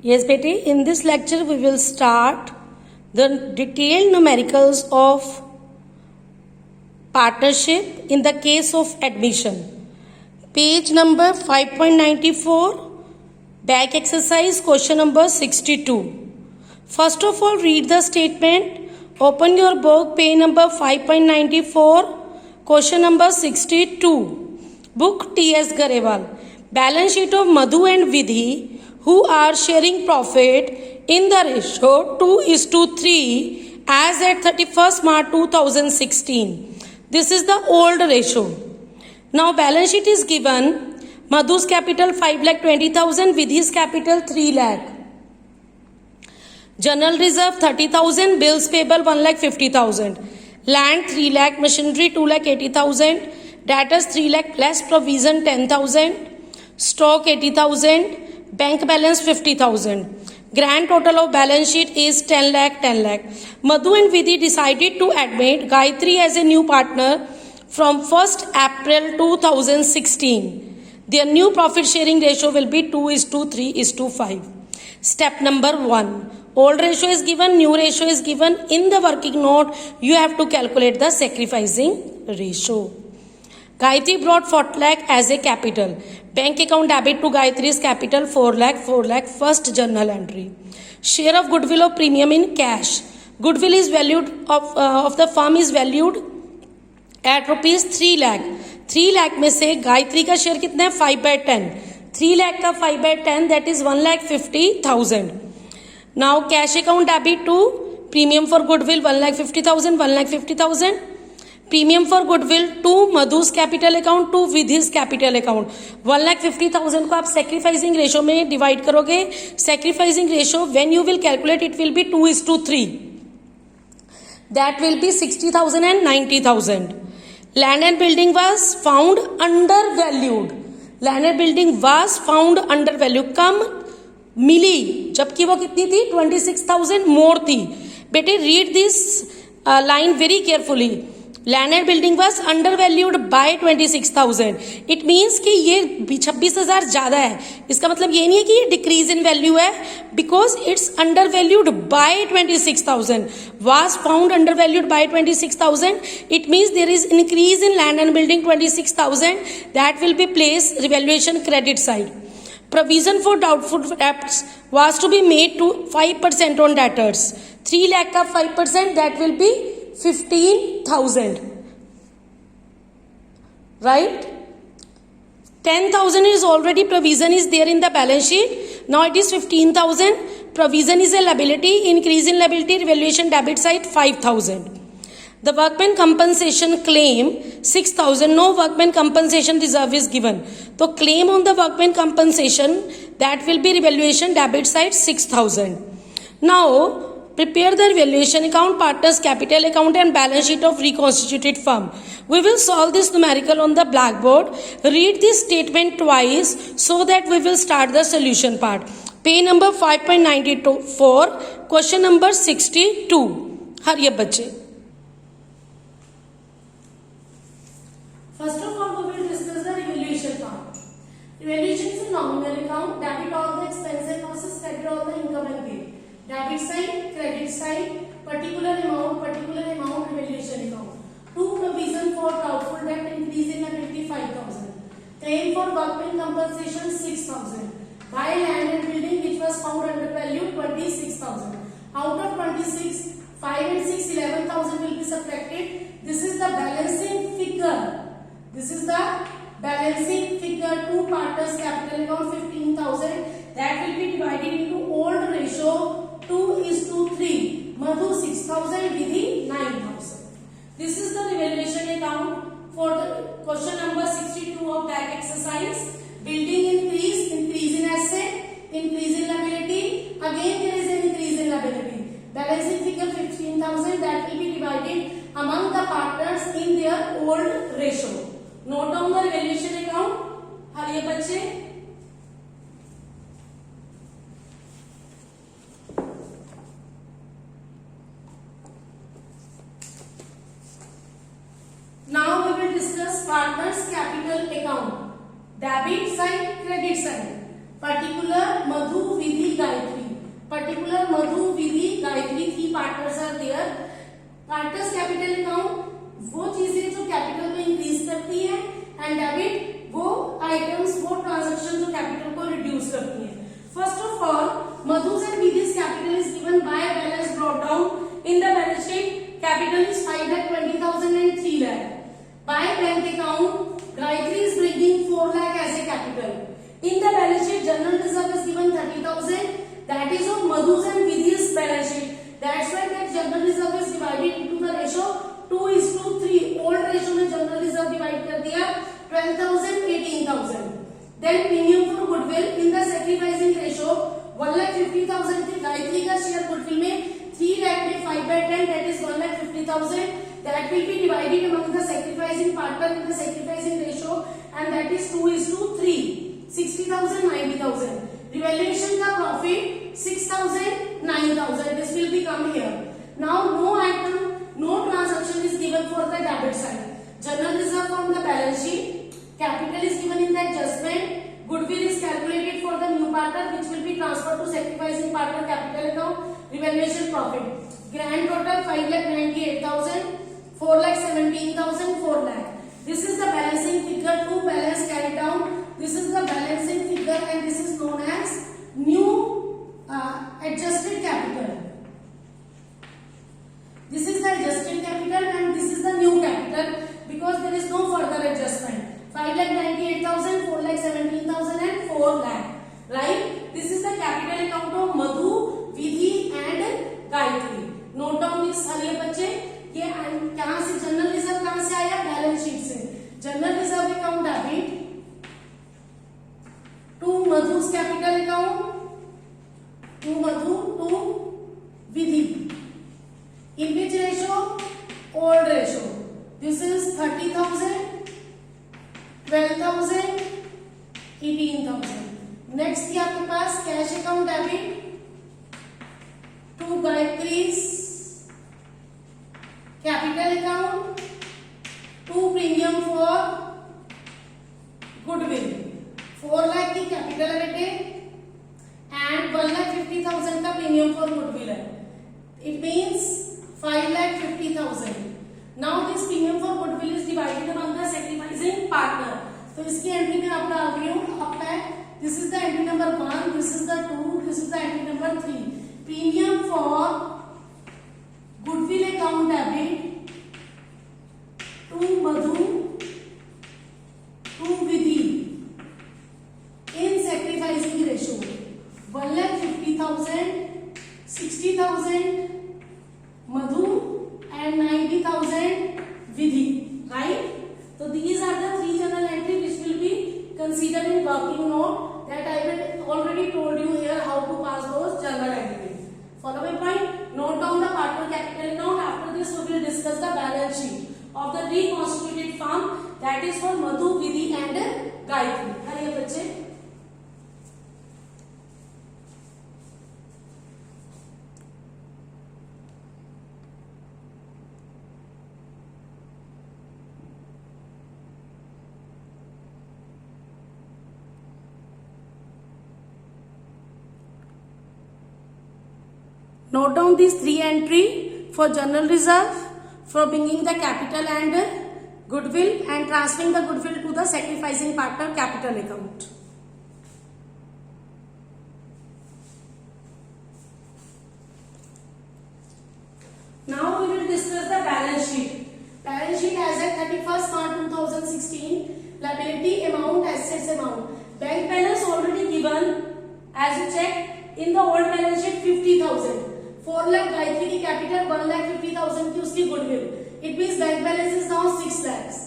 Yes, Betty, in this lecture we will start the detailed numericals of partnership in the case of admission. Page number 5.94, back exercise, question number 62. First of all, read the statement. Open your book, page number 5.94, question number 62. Book T.S. Garewal. Balance sheet of Madhu and Vidhi, who are sharing profit in the ratio 2:3 as at 31st March 2016. This is the old ratio. Now balance sheet is given. Madhu's capital 5,20,000, Vidhi's capital 3 lakh. General reserve 30,000, bills payable 1,50,000. Land 3 lakh, machinery 2,80,000, debtors 3 lakh plus provision 10,000, stock 80,000, bank balance 50,000. Grand total of balance sheet is 10 lakh, 10 lakh. Madhu and Vidhi decided to admit Gayatri as a new partner from 1st April 2016. Their new profit sharing ratio will be 2:3:5. Step number 1. Old ratio is given, new ratio is given. In the working note, you have to calculate the sacrificing ratio. Gayatri brought 40 lakh as a capital. Bank account debit to Gayatri's capital 4 lakh, 4 lakh, first journal entry. Share of goodwill of premium in cash. Goodwill is valued of the firm is valued at rupees 3 lakh. 3 lakh में से गायत्री का share कितना है 5/10. 3 lakh का 5/10 that is 1,50,000. Now cash account debit to premium for goodwill 1,50,000, 1,50,000. Premium for goodwill to Madhu's capital account to Vidhi's capital account. 1,50,000 को आप sacrificing ratio में divide करोगे. Sacrificing ratio when you will calculate it will be 2:3. That will be 60,000 and 90,000. Land and building was found undervalued. Land and building was found undervalued. कम मिली जबकि वो कितनी थी 26,000 मोर थी. बेटे read this line very carefully. Land and building was undervalued by 26,000. It means कि ये 26,000 ज़्यादा है. इसका मतलब ये नहीं है कि ये decrease in value है, because it's undervalued by 26,000. Was found undervalued by 26,000. It means there is increase in land and building 26,000. That will be placed revaluation credit side. Provision for doubtful debts was to be made to 5% on debtors. 3 lakh का 5% that will be 15,000. Right? 10,000 is already provision is there in the balance sheet. Now it is 15,000. Provision is a liability. Increase in liability, revaluation debit side 5,000. The workman compensation claim 6,000. No workman compensation reserve is given. So claim on the workman compensation that will be revaluation debit side 6,000. Now prepare the revaluation account, partners capital account and balance sheet of reconstituted firm. We will solve this numerical on the blackboard. Read this statement twice so that we will start the solution part. Page number 5.94, question number 62. Hurry up बच्चे. First of all, we will discuss the revaluation part. Revaluation is a nominal account. Debit all the expenses and losses, credit all the income and gain. Debit side, credit side, particular amount, revaluation account. To provision for doubtful debt, increase in liability 5,000. Claim for workman compensation 6,000. Buy land and building which was found undervalued 26,000. Out of 26, 5 and 6, 11,000 will be subtracted. This is the balancing figure. This is the balancing figure. Two partners capital account 15,000. That will be divided into old ratio 2:3. Madhu 6,000, Vidhi 9,000. This is the revaluation account for the question number 62 of that exercise. Building increase, increase in asset, increase in liability. Again there is an increase in liability. Balancing figure 15,000 that will be divided among the partners in their old ratio. Note down the revaluation account. Hurry up बच्चे. Now we will discuss partners capital account. Debit side, credit side. Particular Madhu, Vidhi, Gayatri. First of all, Madhu's and Vidhi's capital is given by balance brought down in the balance sheet. Capital is 5,20,000 and 3 lakh. By bank account, Gayatri is bringing 4 lakh as a capital. In the balance sheet, general reserve is given 30,000. That is of Madhu's and Vidhi's balance sheet. That's why that general reserve is divided into the ratio 2:3. Old ratio में general reserve divide कर दिया 12,000, 18,000. Then premium for goodwill in the sacrificing ratio 1,50,000 थी गायत्री का share goodwill में 3 lakh में 5/10 that is 1,50,000. That will be divided among the sacrificing partner in the sacrificing ratio and that is 2:3. 60,000, 90,000. Revaluation का profit 6,000, 9,000. This will become here. Now no item, no transaction is given for the debit side. General reserve from the balance sheet. Capital is given in the adjustment. Goodwill is calculated for the new partner which will be transferred to sacrificing partner capital account. Revaluation profit. Grand total 5,98,000, 4,17,000, 4 lakh. This is the balancing figure to balance carried down. This is the balancing figure and this is known as new adjusted capital. This is the adjusted capital and this is the new capital because there is no further adjustment. 5,98,000, 4,17,000 and 4 lakh. Right? This is the capital account of Madhu, Vidhi and Gayatri. Note down this सारे बच्चे ये कहाँ से general reserve कहाँ से आया balance sheet से. General reserve account debit to Madhu's capital account, to Madhu, to Vidhi. In which ratio? Old ratio. This is 30,000, 12,000, 18,000. Next ये आपके पास cash account debit to Gayatri's capital account, to premium for goodwill. 4 lakh की capital है बेटे and 1,50,000 का premium for goodwill है. It means 5,50,000. Now this premium for goodwill is divided among the sacrificing partner. तो इसकी एंट्री में आप डाल रही हूँ अप है. This is the entry number 1, this is the 2, this is the entry number 3. Premium for goodwill account debit to Madhu, to Vidhi in sacrificing ratio 1,50,000, 60,000 Madhu and 90,000 Vidhi. Right? So these are the 3 journal entries which will be considered in working note that I will already told you here how to pass those journal entries. Follow my point? Note down the partner capital account. After this we will discuss the balance sheet of the reconstituted firm that is for Madhu, Vidhi and Gayatri. हरिये बच्चे. Note down these 3 entry for general reserve, for bringing the capital and goodwill and transferring the goodwill to the sacrificing partner capital account. Now we will discuss the balance sheet. Balance sheet as at 31st March 2016. Liability amount, assets amount. Bank balance already given as a check in the old balance sheet 50,000. 4 lakh Gayatri की capital 1,50,000 की उसकी goodwill. It means bank balance is now 6 lakhs.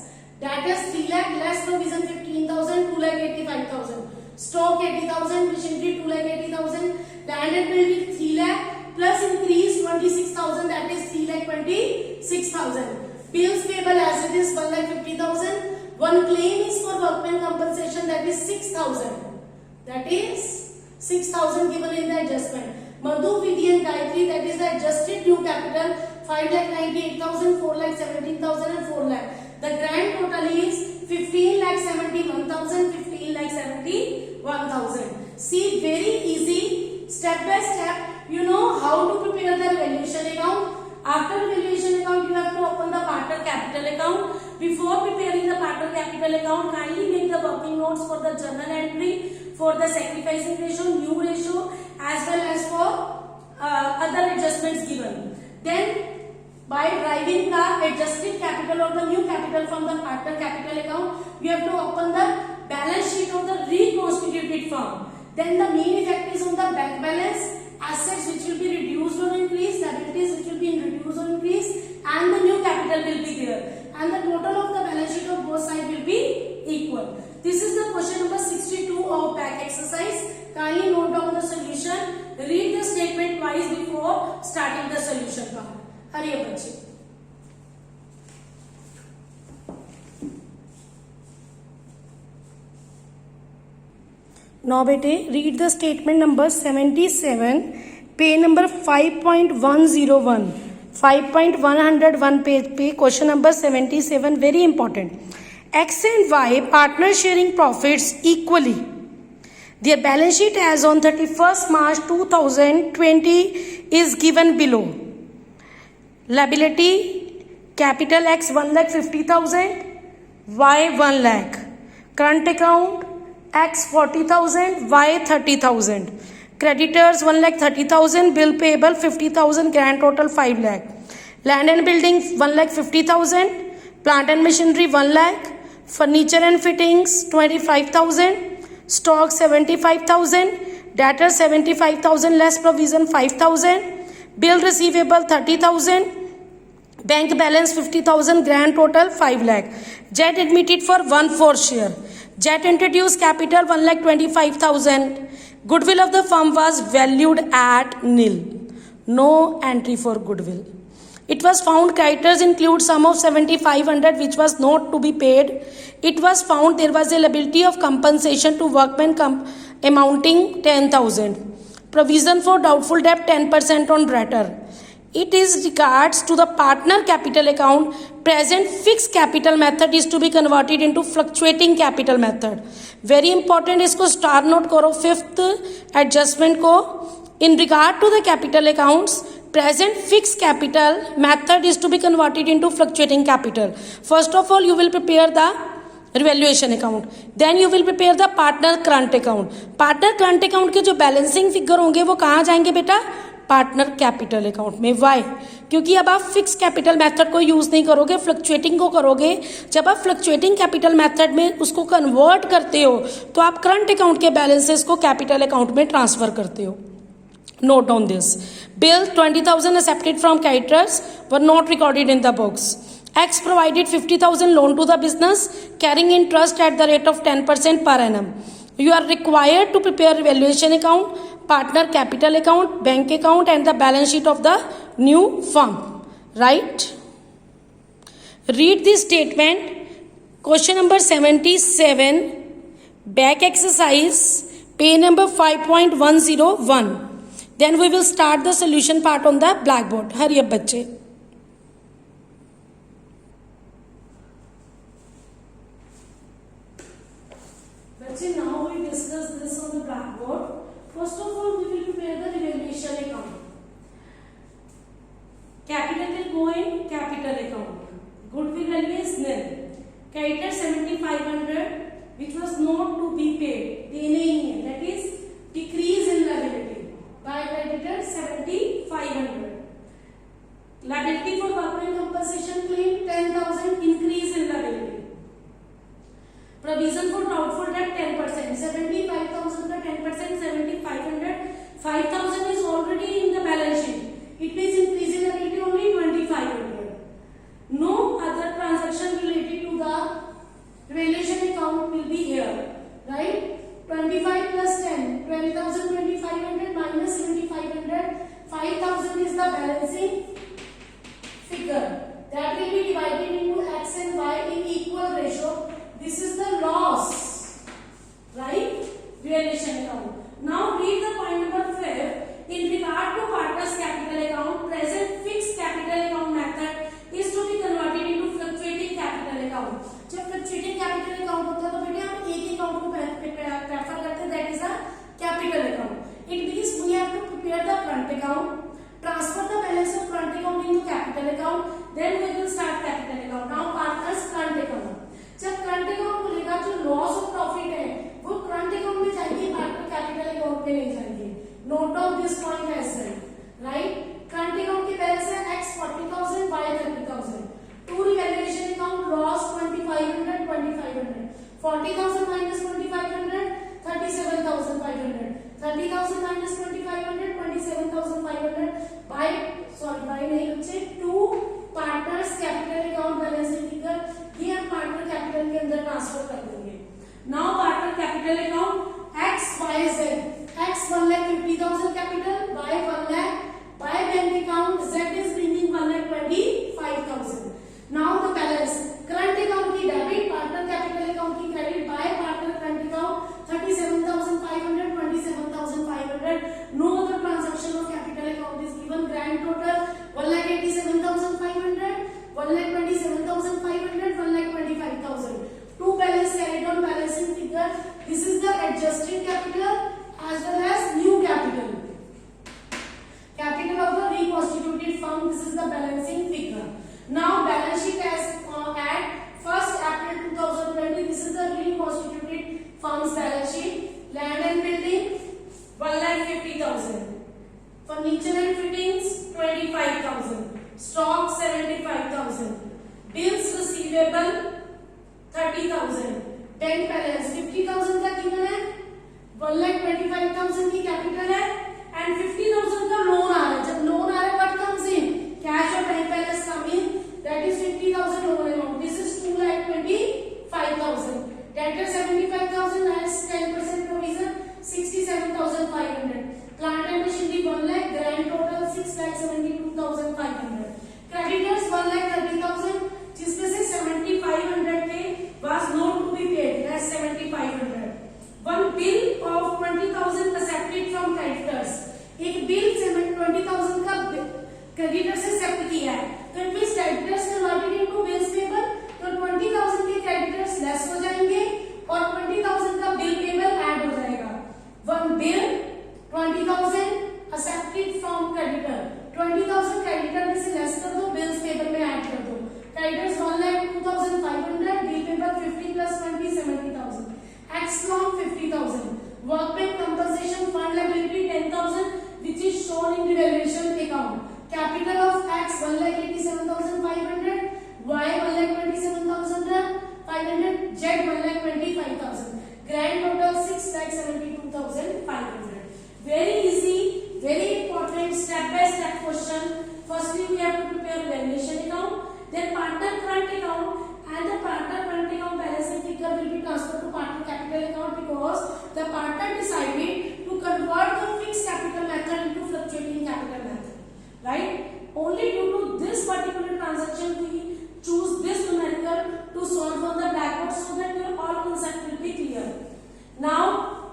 That is 3 lakh less provision 15,000, 2,85,000. Stock 80,000, machinery 2,80,000. Land and building 3 lakh plus increase 26,000 that is 3,26,000. Bills payable as it is 1,50,000. One claim is for workman compensation that is 6,000. That is 6,000 given in the adjustment. Madhu, Vidhi and Gayatri that is the adjusted new capital 5,98,000, 4,17,000 and 4 lakh. The grand total is 15,71,000, 15,71,000. See, very easy, step by step. You know how to prepare the valuation account. After valuation account, you have to open the partner capital account. Before preparing the partner capital account, kindly make the working notes for the journal entry for the sacrificing ratio, new ratio, given. Then by deriving the adjusted capital or the new capital from the partner capital account, we have to open the balance sheet of the reconstituted firm. Then the main effect is on the bank balance, assets which will be reduced or increased, liabilities which will be reduced or increased, and the new capital will be there. And the total of the balance sheet of both sides will be equal. This is the question number 62 of back exercise. Kindly note down the solution. Read the statement twice before starting the solution part. Hurry up, बच्चे. Now, बेटे, read the statement number 77, page number 5.101. 5.101 page question number 77, very important. X and Y partner sharing profits equally. Their balance sheet as on 31st March 2020 is given below. Liability capital X 1,50,000, Y 1 lakh. Current account X 40,000, Y 30,000. Creditors 1,30,000, bill payable 50,000, grand total 5 lakh. Land and building 1,50,000, plant and machinery 1 lakh, furniture and fittings 25,000, stock 75,000, debtor 75,000 less provision 5,000, bill receivable 30,000, bank balance 50,000, grand total 5 lakh. Jet admitted for 1/4 share. Jet introduced capital 1,25,000. Goodwill of the firm was valued at nil. No entry for goodwill. It was found creditors include sum of 7,500 which was not to be paid. It was found there was a liability of compensation to workmen amounting 10,000. Provision for doubtful debt 10% on debtor. It is regards to the partner capital account. Present fixed capital method is to be converted into fluctuating capital method. Very important, इसको star note करो. Fifth adjustment को in regard to the capital accounts, present fixed capital method is to be converted into fluctuating capital. First of all, you will prepare the revaluation account. Then you will prepare the partner current account. Partner current account के जो balancing figure होंगे वो कहाँ जाएंगे बेटा? Partner capital account में. Y? क्योंकि अब आप फिक्स कैपिटल मेथड को यूज नहीं करोगे, फ्लक्चुएटिंग को करोगे. जब आप फ्लक्चुएटिंग कैपिटल मेथड में उसको कन्वर्ट करते हो तो आप करंट अकाउंट के बैलेंसेस को कैपिटल अकाउंट में ट्रांसफर करते हो. Note down this. Bill 20,000 accepted from creditors were not recorded in the books. X provided 50,000 loan to the business carrying interest at the rate of 10% per annum. You are required to prepare revaluation account, partner capital account, bank account and the balance sheet of the new firm. Right? Read this statement. Question number 77. Back exercise. Page number 5.101. Then we will start the solution part on the blackboard. Hurry up, बच्चे. Bachche, now we discuss this on the blackboard. First of all, we will prepare the revaluation account. Capital will go in capital account. Goodwill value is nil. Creditor 7,500 which was not to be paid. देने ही है. That is decrease in liability. By creditor 7,500. Liability for workman compensation claim 10,000 increase in liability. Provision for doubtful debt 10%. 75,000 का 10% 7,500. 5,000 is already in the balance sheet. It means increase in liability only 2,500. No other transaction related to the revaluation account will be here. Right? 25 plus 10, 12,000, 2,500 minus 7,500, 5,000 is the balancing figure. That will be divided into X and Y in equal ratio. This is the loss, right? Revaluation account. Now read the point number 5. In regard to partners capital account, present fixed capital account method is to be converted into fluctuating capital account. जब fluctuating capital account होता है तो बेटे आप एक account को prefer करते हैं, that is a capital account. It means we have to prepare the current account, transfer the balance of current account into capital account, then we will start capital account. Now partners current account. जब current account बोलेगा जो loss of profit है वो current account में जाएगी, partner capital account में नहीं जाएगी. Note down this point as well. Right. Current account के बैलेंस है x 40,000 y 30,000। To revaluation account loss 2500 2500। 40,000 minus 2500 37,500। 30,000 minus 2500 27,500 by नहीं बच्चे to partners capital account balancing figure ये हम पार्टनर कैपिटल के अंदर ट्रांसफर कर देंगे। Now partner capital account x y z x 1,50,000 capital, y 1 lakh, by bank account z is bringing 1,25,000. Now the balance current account की debit, partner capital account की credit, by partner current account 37,500 27,500. No other transaction of capital account is given. Grand total 1,87,500 1,27,500 1,25,000. Two balance carried on balancing figure. This is the adjusted capital as well as new capital. Capital of the reconstituted firm. This is the balancing figure. Now balance sheet as at 1st April 2020. This is the reconstituted firm's balance sheet. Land and building 1,50,000. Furniture and fittings 25,000. Stock 75,000. Bills receivable 30,000. Bank balance 50,000 का कितना है? 1,25,000 की capital है and 50,000 का loan आ रहा है। जब loan आ रहा है व्हाट कम्स इन? कैश और bank balance come in, that is 50,000 loan amount. This is 2,25,000। Debtor 75,000 as 10% provision 67,500. Plant and machinery 1 lakh, grand total 6,72,500. Creditors 1,30,000 जिसमें से 7,500 के was not to be paid, that's 7,500. One bill of 20,000 accepted from creditors. एक bill 20,000 का creditor से accept किया है, तो it means creditors converted into bills payable, तो 20,000 के क्रेडिटर्स लेस हो जाएंगे और 20,000 का बिल पेबल ऐड हो जाएगा। One bill 20,000 accepted from creditor, 20,000 creditor में से लेस कर दो, बिल्स पेबल में ऐड कर दो। Creditors 1,02,500, bill payable 50 plus 20 70,000, X loan 50,000, workman compensation fund liability 10,000 which is shown in the valuation account. Capital of X 1,87,500, Y 1,27,500, Z 1,25,000. Grand total 6,72,500. Very easy, very important step by step question. Firstly we have to prepare valuation account, then partner current account, and the partner current account balancing figure will be transferred to partner capital account because the partner decided to convert the fixed capital method into fluctuating capital method, right? Only due to this particular transaction we choose this numerical to solve on the blackboard so that your all concept will be clear. Now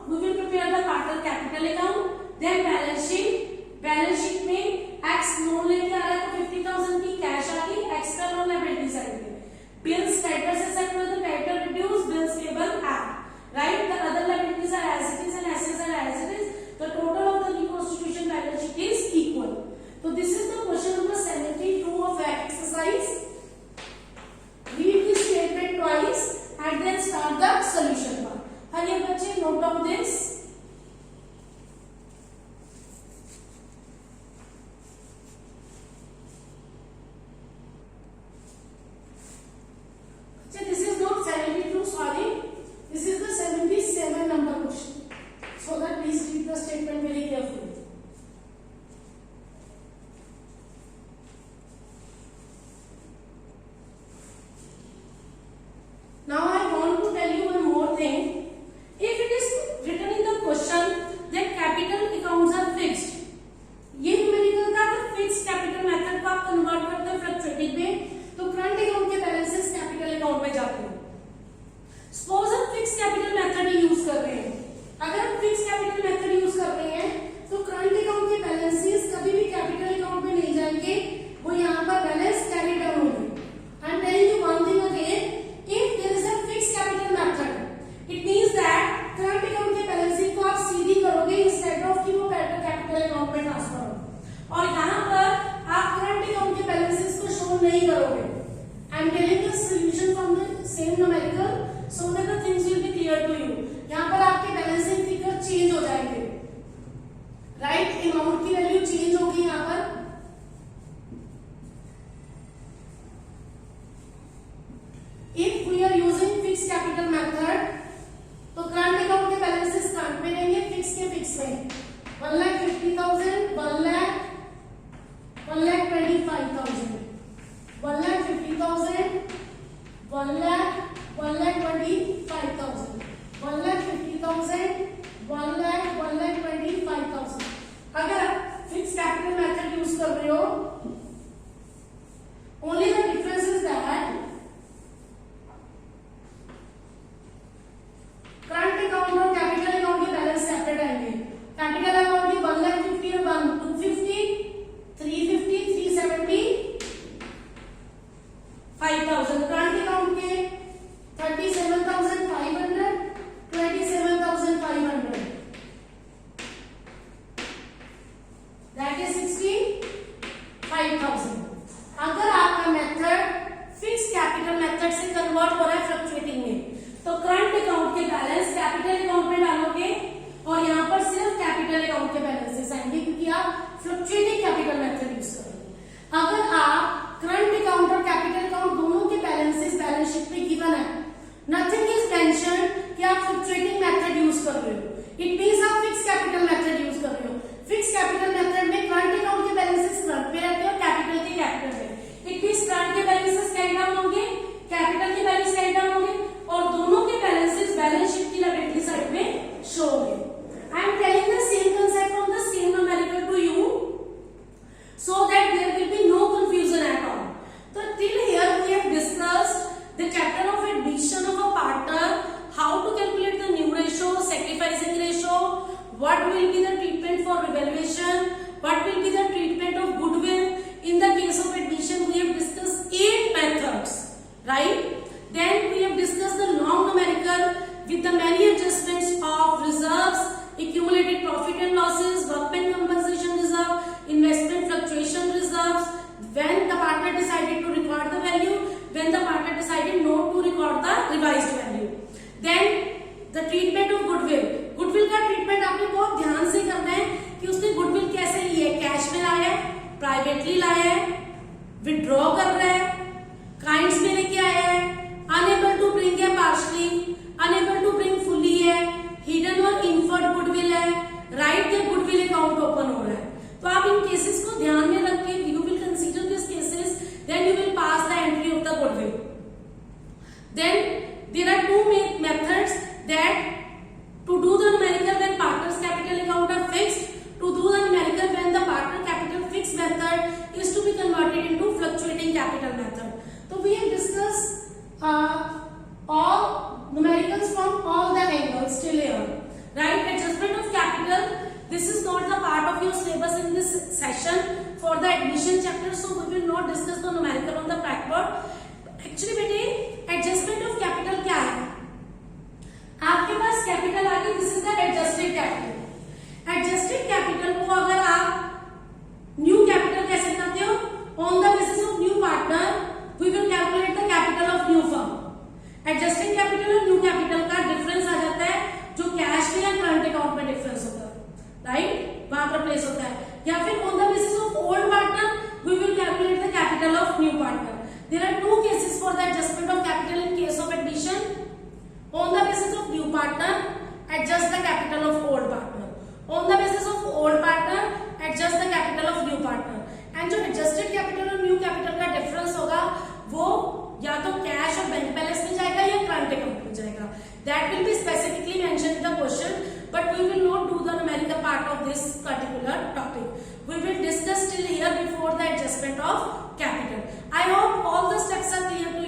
we will prepare the partner capital account, then balance sheet. balance sheet में X loan लेके आ रहा है तो 50,000 की cash आ गई, X का loan liability side पे। Bills creditor से सेट कर दो, creditor reduce, bills payable add, right? The other liabilities are as it is and assets are as it is. The total of the reconstitution balance sheet is equal. So this is the question number 72 of that exercise. Read this statement twice and then start the solution part. हरिया बच्चे note down this. This is not 72, sorry. This is the 77 number question. So that please read the statement very carefully. Now I want to tell you one more thing. If it is written in the question that capital accounts are fixed, ये numerical का अगर fixed capital method को आप convert करते हैं fluctuating में, तो current account के बैलेंसेस कैपिटल अकाउंट में जाते हैं। सपोज हम फिक्स कैपिटल मेथड यूज कर रहे हैं, अगर हम फिक्स कैपिटल मेथड यूज कर रहे हैं तो करंट अकाउंट के बैलेंसेस कभी भी कैपिटल अकाउंट में नहीं जाएंगे, वो यहाँ पर बैलेंस कैरी डाउन होंगे। I am telling you one thing again, if there is a fix capital method it means that current account के बैलेंसिंग को आप सीधी करोगे इंस्टेड ऑफ कि वो कैपिटल अकाउंट में ट्रांसफर हो, और यहाँ पर आप करंट अकाउंट के बैलेंसेस को शो नहीं करोगे। आई am telling the solution from the same numerical so that the things will be clear to you. यहाँ पर आपके बैलेंसिंग फिगर चेंज हो जाएंगे, राइट? अमाउंट की वैल्यू चेंज होगी, यहाँ 1 lakh, 1,25,000, 1,50,000, 1 lakh, 1,25,000। अगर फिक्स कैपिटल मेथड यूज कर रहे हो, only the difference is that current account और कैपिटल अकाउंट के बैलेंस सेपरेट आएंगे। कैपिटल अकाउंट की 1,50,000 और 250, 350, 370, 5,000। करंट अकाउंट के 37,500, 27,500, दैट इज 65,000। अगर आपका मेथड फिक्स कैपिटल मेथड से कन्वर्ट हो रहा है फ्लक्चुएटिंग में, तो करंट अकाउंट के बैलेंस कैपिटल अकाउंट में डालोगे और यहाँ पर सिर्फ कैपिटल अकाउंट के बैलेंसेस आएंगे, क्योंकि आप फ्लक्चुएटिंग कैपिटल मेथड यूज करोगे। अगर आप करंट अकाउंट और कैपिटल अकाउंट दोनों के बैलेंसेस बैलेंस शीट में गिवन है, नथिंग इज मेंशन कि आप फ्लक्चुएटिंग मेथड यूज कर रहे हो, इट मींस आप फिक्स कैपिटल मेथड यूज कर रहे हो। फिक्स कैपिटल मेथड में करंट अकाउंट के बैलेंसेस फ्रंट पे रहते हैं और कैपिटल के कैपिटल में। इट मींस करंट के बैलेंसेस राइट डाउन होंगे, कैपिटल के बैलेंस राइट डाउन होंगे और दोनों के बैलेंसेस बैलेंस शीट की लायबिलिटी साइड में शो होंगे। I am telling the same concept from the same numerical to you so that there will be no confusion at all. So till here we have discussed the chapter of addition of a partner, how to calculate the new ratio, sacrificing ratio, what will be the treatment for revaluation, what will be the treatment of goodwill. In the case of addition we have discussed 8 methods, right? Then we have discussed the long numerical with the many adjustments of reserves, accumulated profit and losses, workman compensation reserve, investment fluctuation reserves, when the partner decided to record the value, when the partner decided not to record the revised value. Then the treatment of goodwill. Goodwill का treatment आपने बहुत ध्यान से करना है कि उसने goodwill कैसे ली है, कैश में लाया है, प्राइवेटली लाया है, विड्रॉ कर रहा है, काइंड्स में लेके आया है, अनेबल टू ब्रिंग है partially, unable to bring fully है, हिडन और इन्फर्ड गुडविल है, राइट या गुडविल अकाउंट ओपन हो रहा है। तो आप इन केसेस को ध्यान में रख के you will consider this cases, then you will pass the entry of the goodwill. Then there are 2 methods that to do the numerical when partner's capital account are fixed, to do the numerical when the partner capital fixed method is to be converted into fluctuating capital method. So we have discussed all numericals from all the angles till here, right? Adjustment of capital, this is not the part of your syllabus in this session for the admission chapter, so we will not discuss the numerical on the blackboard. Actually बेटे adjustment of capital क्या है? आपके पास capital आ गई, this is the adjusted capital. Adjusted capital को अगर आप new capital कैसे बनाते हो, on the basis of new partner we will calculate the capital of new firm. Adjusted capital और न्यू कैपिटल का डिफरेंस आ जाता है जो कैश में या करंट अकाउंट में डिफरेंस होता है, राइट, वहां पर प्लेस होता है। या फिर on the basis of old partner we will calculate the capital of new partner. There are 2 cases for the adjustment of capital in case of addition. On the basis of new partner, adjust the capital of old partner. On the basis of old partner, adjust the capital of new partner. And जो adjusted capital और new capital का difference होगा, वो या तो cash और bank balance में जाएगा या करंट अकाउंट में जाएगा. That will be specifically mentioned in the question, but we will not do the numerical part of this particular topic. We will discuss till here before the adjustment of capital. I hope all the steps are clear to you.